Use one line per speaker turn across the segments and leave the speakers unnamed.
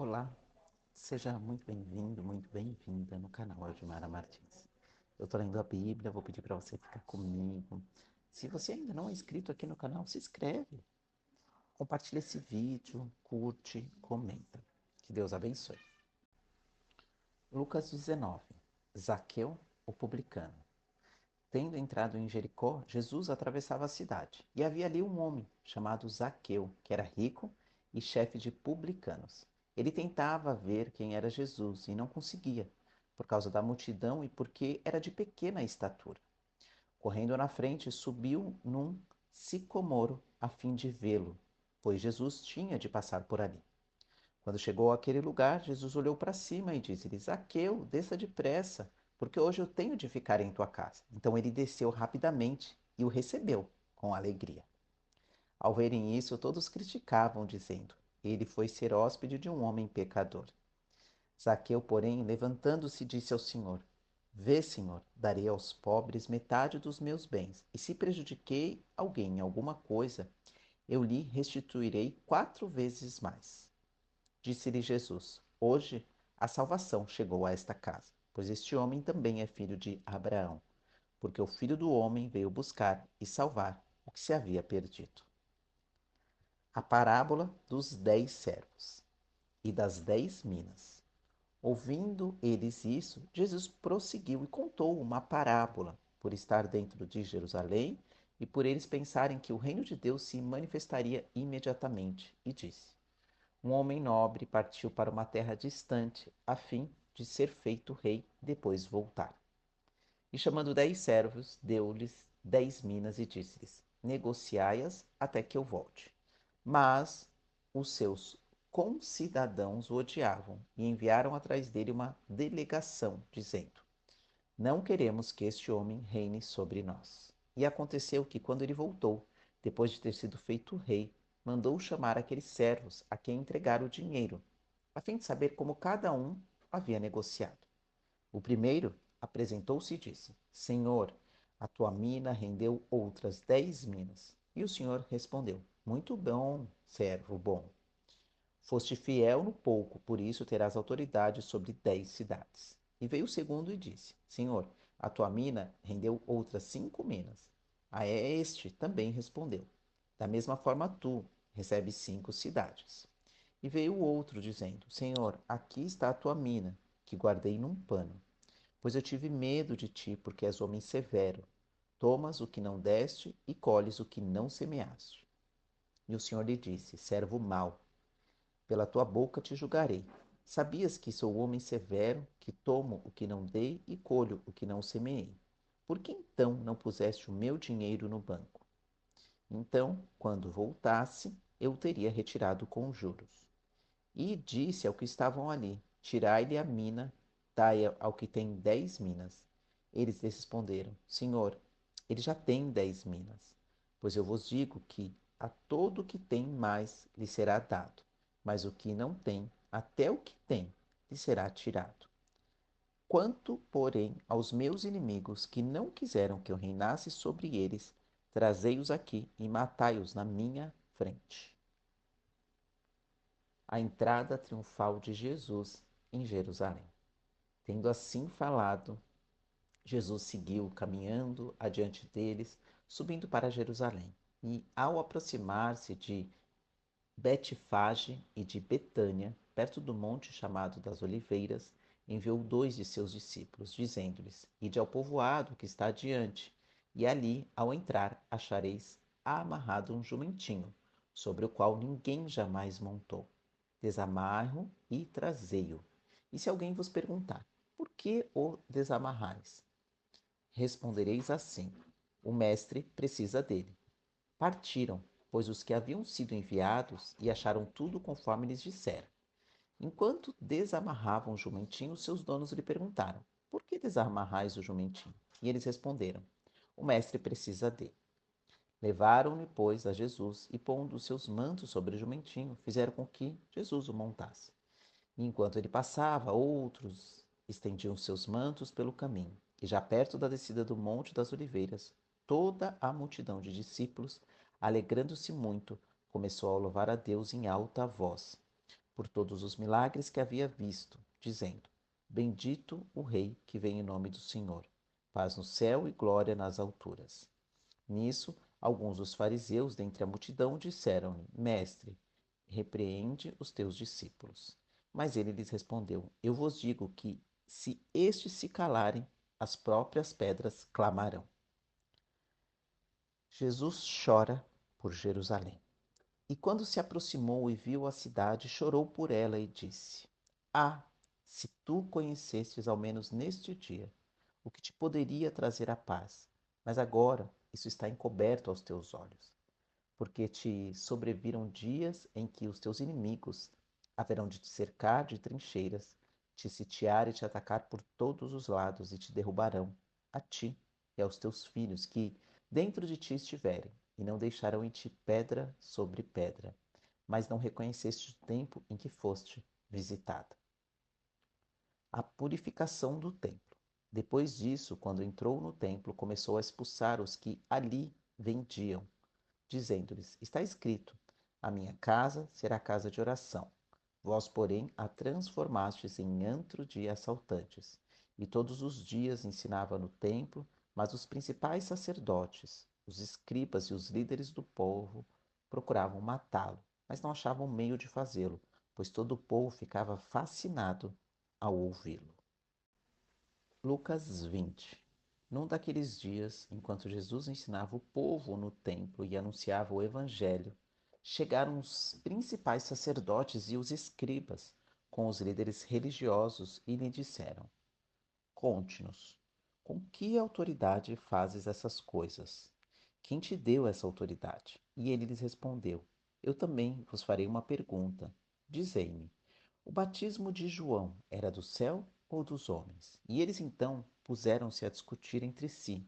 Olá, seja muito bem-vindo, muito bem-vinda no canal Aldimara Martins. Eu estou lendo a Bíblia, vou pedir para você ficar comigo. Se você ainda não é inscrito aqui no canal, se inscreve, compartilha esse vídeo, curte, comenta. Que Deus abençoe. Lucas 19. Zaqueu, o publicano. Tendo entrado em Jericó, Jesus atravessava a cidade. E havia ali um homem chamado Zaqueu, que era rico e chefe de publicanos. Ele tentava ver quem era Jesus e não conseguia, por causa da multidão e porque era de pequena estatura. Correndo na frente, subiu num sicomoro a fim de vê-lo, pois Jesus tinha de passar por ali. Quando chegou àquele lugar, Jesus olhou para cima e disse-lhe: Zaqueu, desça depressa, porque hoje eu tenho de ficar em tua casa. Então ele desceu rapidamente e o recebeu com alegria. Ao verem isso, todos criticavam, dizendo: Ele foi ser hóspede de um homem pecador. Zaqueu, porém, levantando-se, disse ao Senhor: Vê, Senhor, darei aos pobres metade dos meus bens, e se prejudiquei alguém em alguma coisa, eu lhe restituirei 4 vezes mais. Disse-lhe Jesus: Hoje a salvação chegou a esta casa, pois este homem também é filho de Abraão, porque o Filho do homem veio buscar e salvar o que se havia perdido. A parábola dos 10 servos e das 10 minas. Ouvindo eles isso, Jesus prosseguiu e contou uma parábola, por estar dentro de Jerusalém e por eles pensarem que o reino de Deus se manifestaria imediatamente, e disse: Um homem nobre partiu para uma terra distante, a fim de ser feito rei e depois voltar. E chamando 10 servos, deu-lhes 10 minas e disse-lhes: Negociai-as até que eu volte. Mas os seus concidadãos o odiavam e enviaram atrás dele uma delegação, dizendo: Não queremos que este homem reine sobre nós. E aconteceu que, quando ele voltou, depois de ter sido feito rei, mandou chamar aqueles servos a quem entregar o dinheiro, a fim de saber como cada um havia negociado. O primeiro apresentou-se e disse: Senhor, a tua mina rendeu outras 10 minas. E o Senhor respondeu: Muito bom, servo bom. Foste fiel no pouco, por isso terás autoridade sobre 10 cidades. E veio o segundo e disse: Senhor, a tua mina rendeu outras 5 minas. A este também respondeu: Da mesma forma tu recebes 5 cidades. E veio o outro, dizendo: Senhor, aqui está a tua mina, que guardei num pano. Pois eu tive medo de ti, porque és homem severo. Tomas o que não deste e colhes o que não semeaste. E o Senhor lhe disse: Servo mau, pela tua boca te julgarei. Sabias que sou homem severo, que tomo o que não dei e colho o que não semeei? Por que então não puseste o meu dinheiro no banco? Então, quando voltasse, eu o teria retirado com juros. E disse ao que estavam ali: Tirai-lhe a mina, dai ao que tem 10 minas. Eles responderam: Senhor, ele já tem 10 minas. Pois eu vos digo que a todo o que tem mais lhe será dado, mas o que não tem, até o que tem, lhe será tirado. Quanto, porém, aos meus inimigos que não quiseram que eu reinasse sobre eles, trazei-os aqui e matai-os na minha frente. A entrada triunfal de Jesus em Jerusalém. Tendo assim falado, Jesus seguiu caminhando adiante deles, subindo para Jerusalém. E ao aproximar-se de Betfage e de Betânia, perto do monte chamado das Oliveiras, enviou 2 de seus discípulos, dizendo-lhes: Ide ao povoado que está adiante, e ali, ao entrar, achareis amarrado um jumentinho, sobre o qual ninguém jamais montou. Desamarre-o e trazei-o. E se alguém vos perguntar: Por que o desamarrais? Respondereis assim: O mestre precisa dele. Partiram, pois, os que haviam sido enviados e acharam tudo conforme lhes disseram. Enquanto desamarravam o jumentinho, seus donos lhe perguntaram: Por que desamarrais o jumentinho? E eles responderam: O mestre precisa dele. Levaram-no, pois, a Jesus e, pondo os seus mantos sobre o jumentinho, fizeram com que Jesus o montasse. E enquanto ele passava, outros estendiam seus mantos pelo caminho. E já perto da descida do Monte das Oliveiras, toda a multidão de discípulos, alegrando-se muito, começou a louvar a Deus em alta voz, por todos os milagres que havia visto, dizendo: Bendito o Rei que vem em nome do Senhor, paz no céu e glória nas alturas. Nisso, alguns dos fariseus dentre a multidão disseram-lhe: Mestre, repreende os teus discípulos. Mas ele lhes respondeu: Eu vos digo que, se estes se calarem, as próprias pedras clamarão. Jesus chora por Jerusalém. E quando se aproximou e viu a cidade, chorou por ela e disse: Ah, se tu conhecesses ao menos neste dia o que te poderia trazer a paz, mas agora isso está encoberto aos teus olhos, porque te sobreviram dias em que os teus inimigos haverão de te cercar de trincheiras, te sitiar e te atacar por todos os lados e te derrubarão, a ti e aos teus filhos que dentro de ti estiverem, e não deixarão em ti pedra sobre pedra, mas não reconheceste o tempo em que foste visitada. A purificação do templo. Depois disso, quando entrou no templo, começou a expulsar os que ali vendiam, dizendo-lhes: Está escrito: A minha casa será casa de oração. Vós, porém, a transformastes em antro de assaltantes. E todos os dias ensinava no templo, mas os principais sacerdotes, os escribas e os líderes do povo procuravam matá-lo, mas não achavam meio de fazê-lo, pois todo o povo ficava fascinado ao ouvi-lo. Lucas 20. Num daqueles dias, enquanto Jesus ensinava o povo no templo e anunciava o evangelho, chegaram os principais sacerdotes e os escribas com os líderes religiosos e lhe disseram: Conte-nos, com que autoridade fazes essas coisas? Quem te deu essa autoridade? E ele lhes respondeu: Eu também vos farei uma pergunta. Dizei-me: o batismo de João era do céu ou dos homens? E eles então puseram-se a discutir entre si.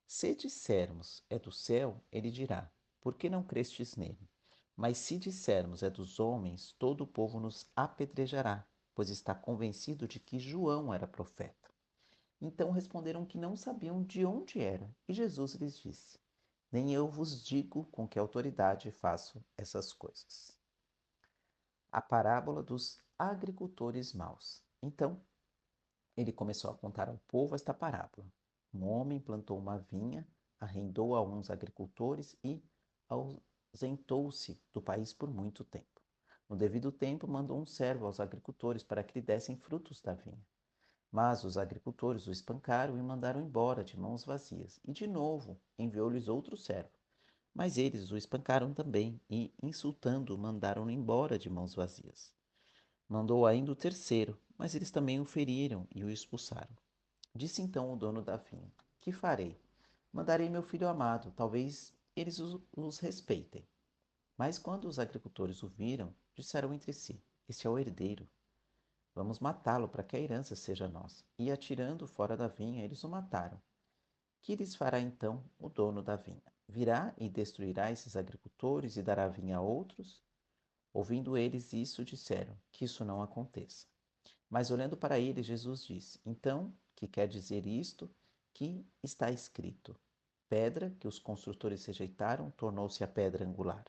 Se dissermos é do céu, ele dirá: Por que não crestes nele? Mas se dissermos é dos homens, todo o povo nos apedrejará, pois está convencido de que João era profeta. Então responderam que não sabiam de onde era. E Jesus lhes disse: Nem eu vos digo com que autoridade faço essas coisas. A parábola dos agricultores maus. Então, ele começou a contar ao povo esta parábola. Um homem plantou uma vinha, arrendou a uns agricultores e ausentou-se do país por muito tempo. No devido tempo, mandou um servo aos agricultores para que lhe dessem frutos da vinha. Mas os agricultores o espancaram e mandaram embora de mãos vazias. E de novo enviou-lhes outro servo. Mas eles o espancaram também e, insultando-o, mandaram-no embora de mãos vazias. Mandou ainda o terceiro, mas eles também o feriram e o expulsaram. Disse então o dono da vinha: Que farei? Mandarei meu filho amado, talvez eles os respeitem. Mas quando os agricultores o viram, disseram entre si: Este é o herdeiro. Vamos matá-lo para que a herança seja nossa. E atirando fora da vinha, eles o mataram. Que lhes fará então o dono da vinha? Virá e destruirá esses agricultores e dará vinha a outros? Ouvindo eles isso, disseram: Que isso não aconteça. Mas olhando para ele, Jesus disse: Então, que quer dizer isto que está escrito? Pedra que os construtores rejeitaram tornou-se a pedra angular.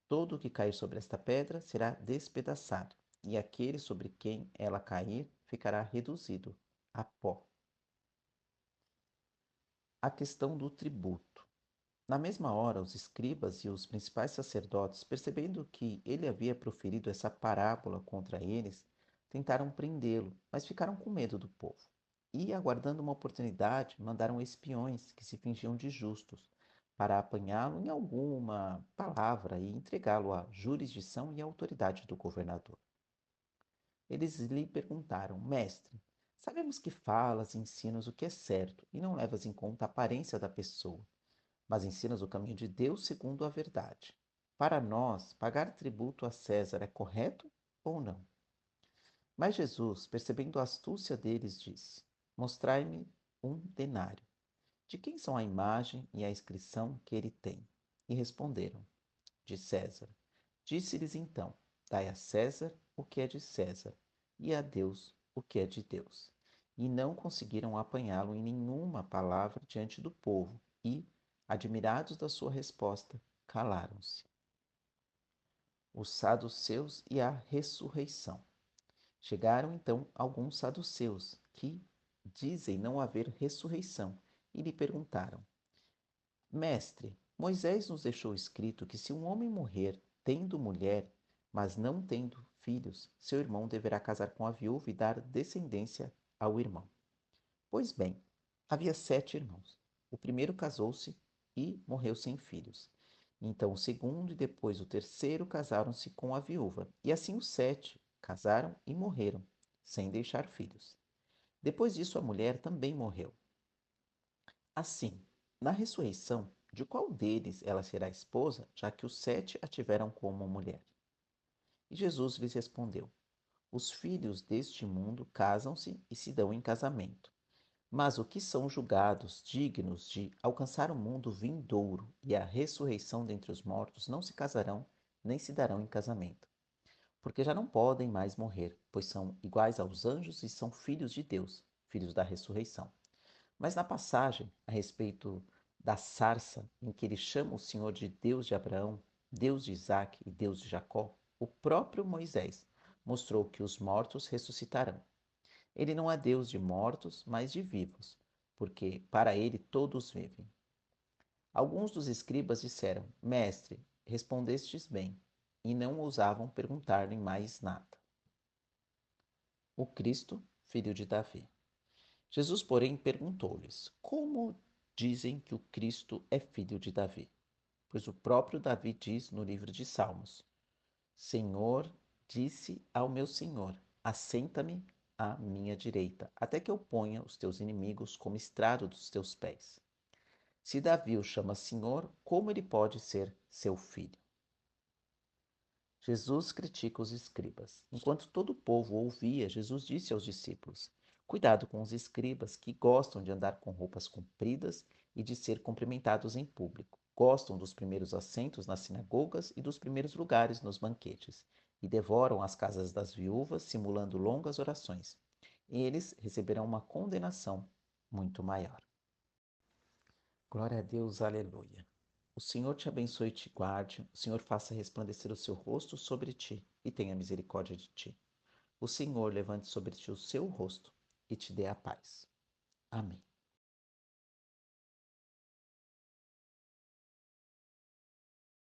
Todo o que cair sobre esta pedra será despedaçado, e aquele sobre quem ela cair ficará reduzido a pó. A questão do tributo. Na mesma hora, os escribas e os principais sacerdotes, percebendo que ele havia proferido essa parábola contra eles, tentaram prendê-lo, mas ficaram com medo do povo. E, aguardando uma oportunidade, mandaram espiões que se fingiam de justos para apanhá-lo em alguma palavra e entregá-lo à jurisdição e à autoridade do governador. Eles lhe perguntaram: Mestre, sabemos que falas e ensinas o que é certo e não levas em conta a aparência da pessoa, mas ensinas o caminho de Deus segundo a verdade. Para nós, pagar tributo a César é correto ou não? Mas Jesus, percebendo a astúcia deles, disse: Mostrai-me um denário. De quem são a imagem e a inscrição que ele tem? E responderam: De César. Disse-lhes então: Dai a César o que é de César, e a Deus o que é de Deus. E não conseguiram apanhá-lo em nenhuma palavra diante do povo, e, admirados da sua resposta, calaram-se. os saduceus e a ressurreição. Chegaram então alguns saduceus que dizem não haver ressurreição e lhe perguntaram: Mestre, Moisés nos deixou escrito que se um homem morrer tendo mulher, mas não tendo filhos, seu irmão deverá casar com a viúva e dar descendência ao irmão. Pois bem, havia 7 irmãos. O primeiro casou-se e morreu sem filhos. Então o segundo e depois o terceiro casaram-se com a viúva. E assim os 7 casaram e morreram, sem deixar filhos. Depois disso a mulher também morreu. Assim, na ressurreição, de qual deles ela será esposa, já que os 7 a tiveram como mulher? E Jesus lhes respondeu: Os filhos deste mundo casam-se e se dão em casamento. Mas os que são julgados dignos de alcançar o mundo vindouro e a ressurreição dentre os mortos não se casarão, nem se darão em casamento, porque já não podem mais morrer, pois são iguais aos anjos e são filhos de Deus, filhos da ressurreição. Mas na passagem a respeito da sarça, em que ele chama o Senhor de Deus de Abraão, Deus de Isaque e Deus de Jacó, o próprio Moisés mostrou que os mortos ressuscitarão. Ele não é Deus de mortos, mas de vivos, porque para ele todos vivem. Alguns dos escribas disseram: Mestre, respondestes bem, e não ousavam perguntar-lhe mais nada. O Cristo, filho de Davi. Jesus, porém, perguntou-lhes: Como dizem que o Cristo é filho de Davi? Pois o próprio Davi diz no livro de Salmos: Senhor disse ao meu Senhor: Assenta-me à minha direita, até que eu ponha os teus inimigos como estrado dos teus pés. Se Davi o chama Senhor, como ele pode ser seu filho? Jesus critica os escribas. Enquanto todo o povo ouvia, Jesus disse aos discípulos: Cuidado com os escribas que gostam de andar com roupas compridas e de ser cumprimentados em público. Gostam dos primeiros assentos nas sinagogas e dos primeiros lugares nos banquetes, e devoram as casas das viúvas, simulando longas orações. Eles receberão uma condenação muito maior. Glória a Deus, aleluia. O Senhor te abençoe e te guarde, o Senhor faça resplandecer o seu rosto sobre ti e tenha misericórdia de ti. O Senhor levante sobre ti o seu rosto e te dê a paz. Amém.